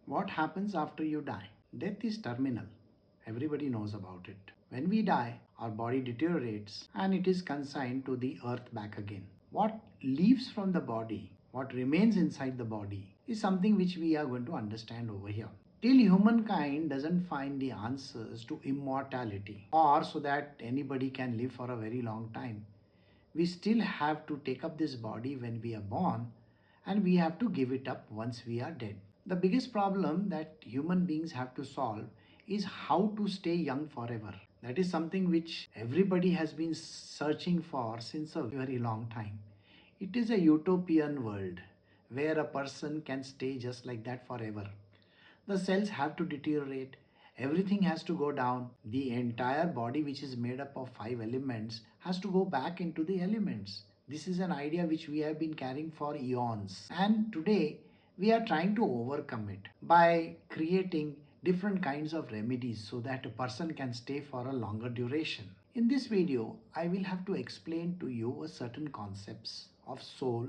What happens after you die? Death is terminal. Everybody knows about it. When we die, our body deteriorates and it is consigned to the earth back again. What leaves from the body, what remains inside the body, is something which we are going to understand over here. Till humankind doesn't find the answers to immortality, or so that anybody can live for a very long time, we still have to take up this body when we are born, and we have to give it up once we are dead. The biggest problem that human beings have to solve is how to stay young forever. That is something which everybody has been searching for since a very long time. It is a utopian world where a person can stay just like that forever. The cells have to deteriorate, everything has to go down, the entire body, which is made up of 5 elements, has to go back into the elements. This is an idea which we have been carrying for eons, and today we are trying to overcome it by creating different kinds of remedies so that a person can stay for a longer duration. In this video, I will have to explain to you a certain concepts of soul,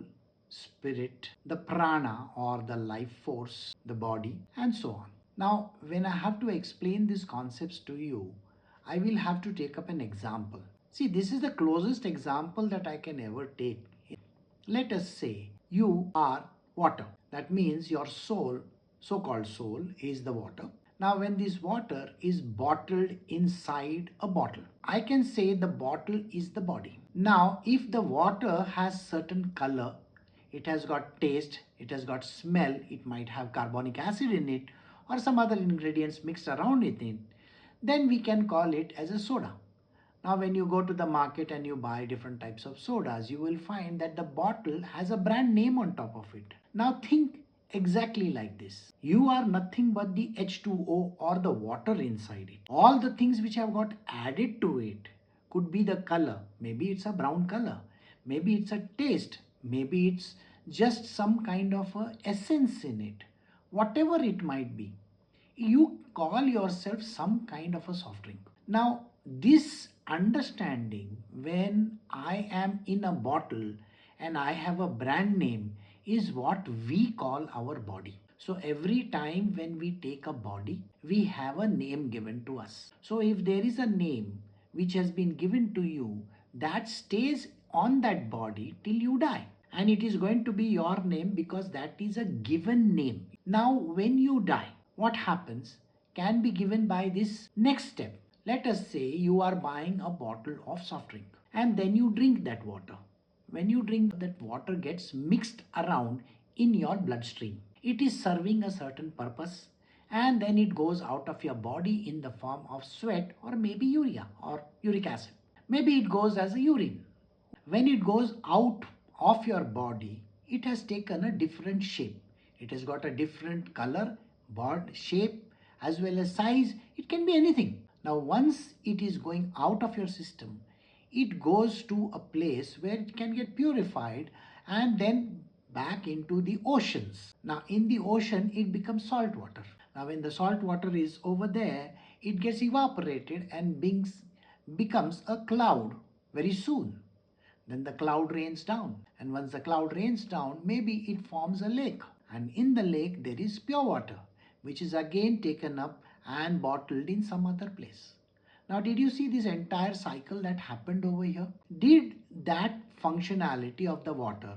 spirit, the prana or the life force, the body, and so on. Now, when I have to explain these concepts to you, I will have to take up an example. See, this is the closest example that I can ever take. Let us say you are water. That means your soul, so called soul, is the water. Now, when this water is bottled inside a bottle, I can say the bottle is the body. Now, if the water has certain color, it has got taste, it has got smell, it might have carbonic acid in it or some other ingredients mixed around with it, then we can call it as a soda. Now, when you go to the market and you buy different types of sodas, you will find that the bottle has a brand name on top of it. Now, think exactly like this. You are nothing but the H2O or the water inside it. All the things which have got added to it could be the color. Maybe it's a brown color. Maybe it's a taste. Maybe it's just some kind of a essence in it. Whatever it might be, you call yourself some kind of a soft drink. Now, this understanding, when I am in a bottle and I have a brand name, is what we call our body. So, every time when we take a body, we have a name given to us. So, if there is a name which has been given to you, that stays on that body till you die. And it is going to be your name because that is a given name. Now, when you die, what happens can be given by this next step. Let us say you are buying a bottle of soft drink and then you drink that water. When you drink, that water gets mixed around in your bloodstream. It is serving a certain purpose and then it goes out of your body in the form of sweat or maybe urea or uric acid. Maybe it goes as a urine. When it goes out of your body, it has taken a different shape. It has got a different color, body, shape, as well as size. It can be anything. Now, once it is going out of your system, it goes to a place where it can get purified and then back into the oceans. Now, in the ocean, it becomes salt water. Now, when the salt water is over there, it gets evaporated and becomes a cloud very soon. Then the cloud rains down. And once the cloud rains down, maybe it forms a lake. And in the lake, there is pure water, which is again taken up and bottled in some other place. Now, did you see this entire cycle that happened over here? Did that functionality of the water,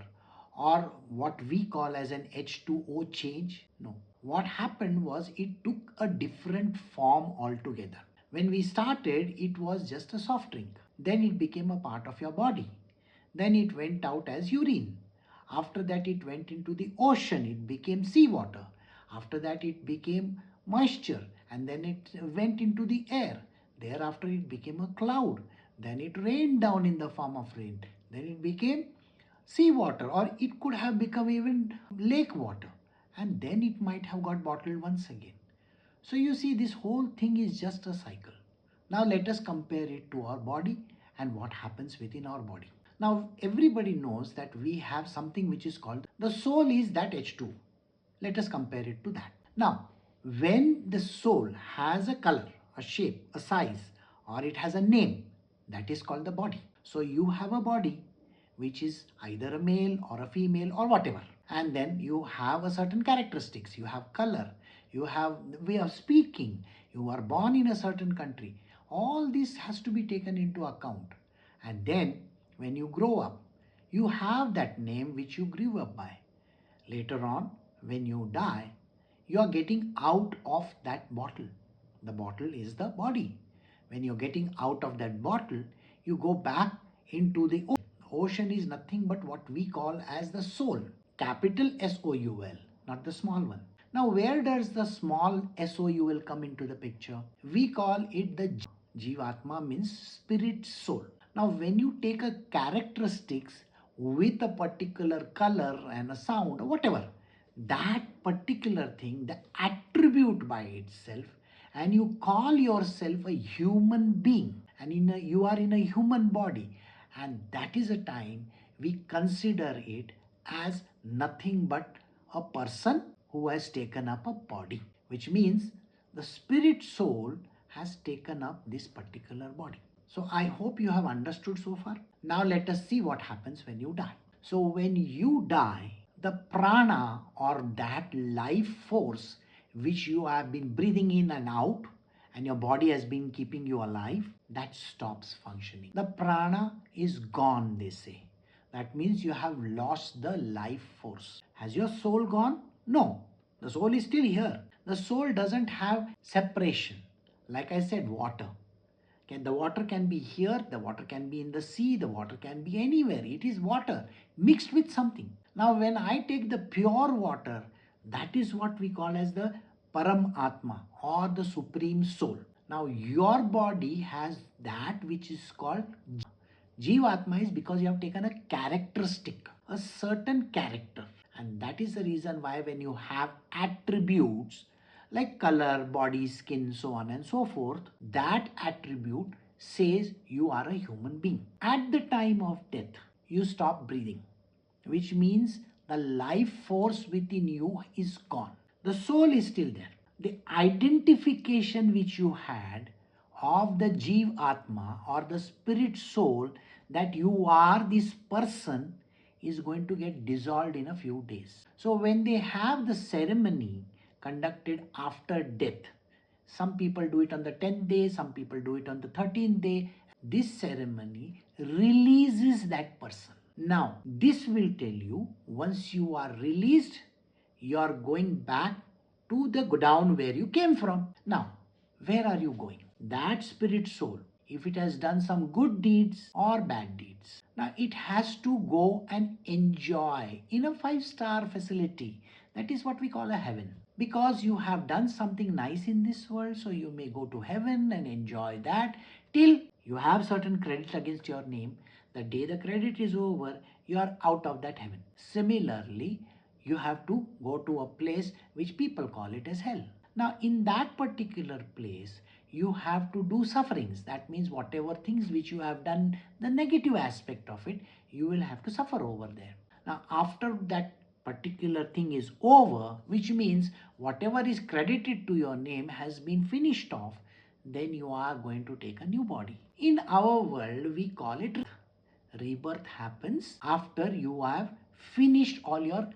or what we call as an H2O, change? No. What happened was it took a different form altogether. When we started, it was just a soft drink. Then it became a part of your body. Then it went out as urine. After that, it went into the ocean. It became seawater. After that, it became moisture. And then it went into the air. Thereafter, it became a cloud. Then it rained down in the form of rain. Then it became seawater, or it could have become even lake water. And then it might have got bottled once again. So you see, this whole thing is just a cycle. Now let us compare it to our body and what happens within our body. Now, everybody knows that we have something which is called the soul is that H2. Let us compare it to that. Now, when the soul has a color, a shape, a size, or it has a name, that is called the body. So you have a body which is either a male or a female or whatever. And then you have a certain characteristics. You have color, you have way of speaking, you are born in a certain country. All this has to be taken into account. And then when you grow up, you have that name which you grew up by. Later on, when you die, you are getting out of that bottle. The bottle is the body. When you're getting out of that bottle, you go back into the ocean. Ocean is nothing but what we call as the soul. Capital SOUL, not the small one. Now, where does the small SOUL come into the picture? We call it the jivatma, means spirit soul. Now, when you take a characteristics with a particular color and a sound or whatever, that particular thing, the attribute by itself, and you call yourself a human being, and you are in a human body, and that is a time we consider it as nothing but a person who has taken up a body, which means the spirit soul has taken up this particular body. So I hope you have understood so far. Now let us see what happens when you die. So when you die, the prana, or that life force which you have been breathing in and out, and your body has been keeping you alive, that stops functioning. The prana is gone, they say. That means you have lost the life force. Has your soul gone? No. The soul is still here. The soul doesn't have separation. Like I said, water. The water can be here, the water can be in the sea, the water can be anywhere. It is water mixed with something. Now, when I take the pure water, that is what we call as the Paramatma, or the Supreme Soul. Now, your body has that which is called jivatma, is because you have taken a characteristic, a certain character. And that is the reason why when you have attributes like color, body, skin, so on and so forth, that attribute says you are a human being. At the time of death, you stop breathing, which means the life force within you is gone. The soul is still there. The identification which you had of the jivatma, or the spirit soul, that you are this person, is going to get dissolved in a few days. So when they have the ceremony conducted after death, some people do it on the 10th day, some people do it on the 13th day. This ceremony releases that person. Now, this will tell you, once you are released, you are going back to the down where you came from. Now, where are you going? That spirit soul, if it has done some good deeds or bad deeds, now it has to go and enjoy in a 5-star facility. That is what we call a heaven. Because you have done something nice in this world, so you may go to heaven and enjoy that till you have certain credit against your name. The day the credit is over, you are out of that heaven. Similarly, you have to go to a place which people call it as hell. Now, in that particular place, you have to do sufferings. That means whatever things which you have done, the negative aspect of it, you will have to suffer over there. Now, after that particular thing is over, which means whatever is credited to your name has been finished off, then you are going to take a new body. In our world, we call it rebirth. Happens after you have finished all your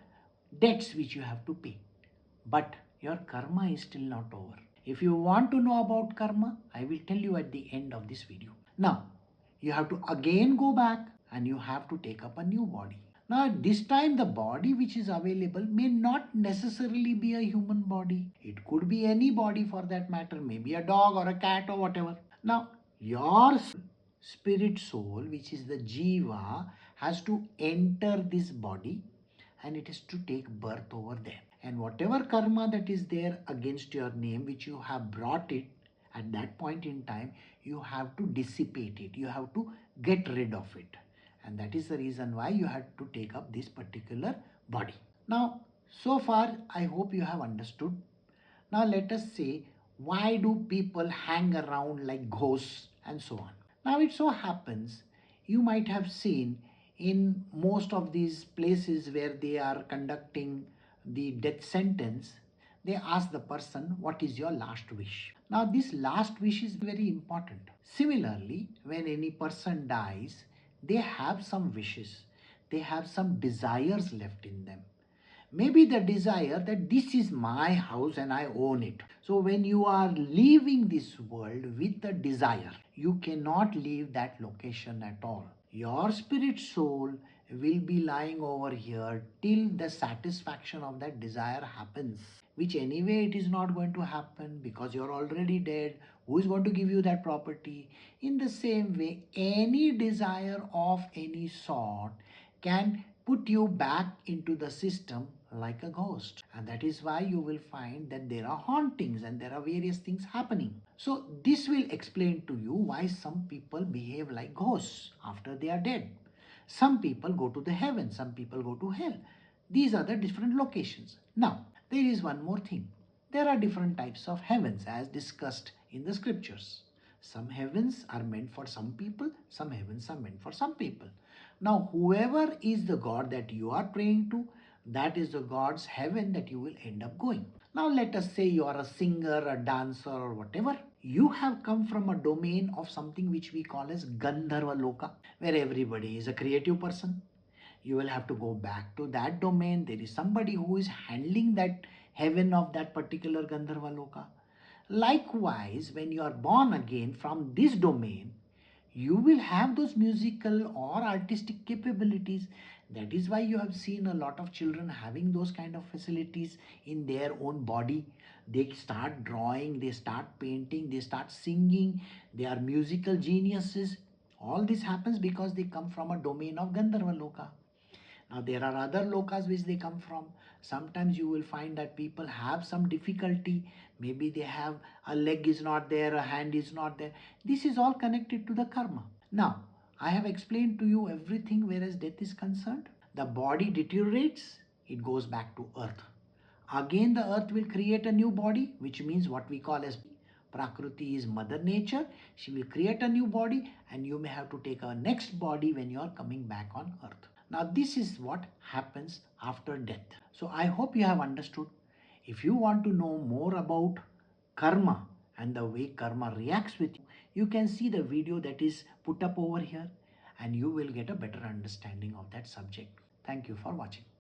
debts which you have to pay. But your karma is still not over. If you want to know about karma, I will tell you at the end of this video. Now, you have to again go back and you have to take up a new body. Now, this time the body which is available may not necessarily be a human body. It could be any body for that matter, maybe a dog or a cat or whatever. Now, your spirit soul, which is the jiva, has to enter this body and it is to take birth over there. And whatever karma that is there against your name, which you have brought it at that point in time, you have to dissipate it. You have to get rid of it. And that is the reason why you had to take up this particular body. Now, so far, I hope you have understood. Now, let us say, why do people hang around like ghosts and so on? Now, it so happens, you might have seen in most of these places where they are conducting the death sentence, they ask the person, what is your last wish? Now, this last wish is very important. Similarly, when any person dies, they have some wishes, they have some desires left in them. Maybe the desire that this is my house and I own it. So when you are leaving this world with a desire, you cannot leave that location at all. Your spirit soul will be lying over here till the satisfaction of that desire happens, which anyway it is not going to happen because you're already dead. Who is going to give you that property? In the same way, any desire of any sort can put you back into the system like a ghost. And that is why you will find that there are hauntings and there are various things happening. So, this will explain to you why some people behave like ghosts after they are dead. Some people go to the heaven, some people go to hell. These are the different locations. Now, there is one more thing. There are different types of heavens as discussed in the scriptures. Some heavens are meant for some people, some heavens are meant for some people. Now, whoever is the God that you are praying to, that is the God's heaven that you will end up going. Now, let us say you are a singer, a dancer, or whatever. You have come from a domain of something which we call as Gandharva Loka, where everybody is a creative person. You will have to go back to that domain. There is somebody who is handling that heaven of that particular Gandharva Loka. Likewise, when you are born again from this domain, you will have those musical or artistic capabilities. That is why you have seen a lot of children having those kind of facilities in their own body. They start drawing, they start painting, they start singing, they are musical geniuses. All this happens because they come from a domain of Gandharva Loka. Now there are other lokas which they come from. Sometimes you will find that people have some difficulty. Maybe they have a leg is not there, a hand is not there. This is all connected to the karma. Now, I have explained to you everything whereas death is concerned. The body deteriorates, it goes back to earth. Again, the earth will create a new body, which means what we call as Prakruti is Mother Nature. She will create a new body, and you may have to take a next body when you are coming back on earth. Now, this is what happens after death. So, I hope you have understood. If you want to know more about karma and the way karma reacts with you, you can see the video that is put up over here and you will get a better understanding of that subject. Thank you for watching.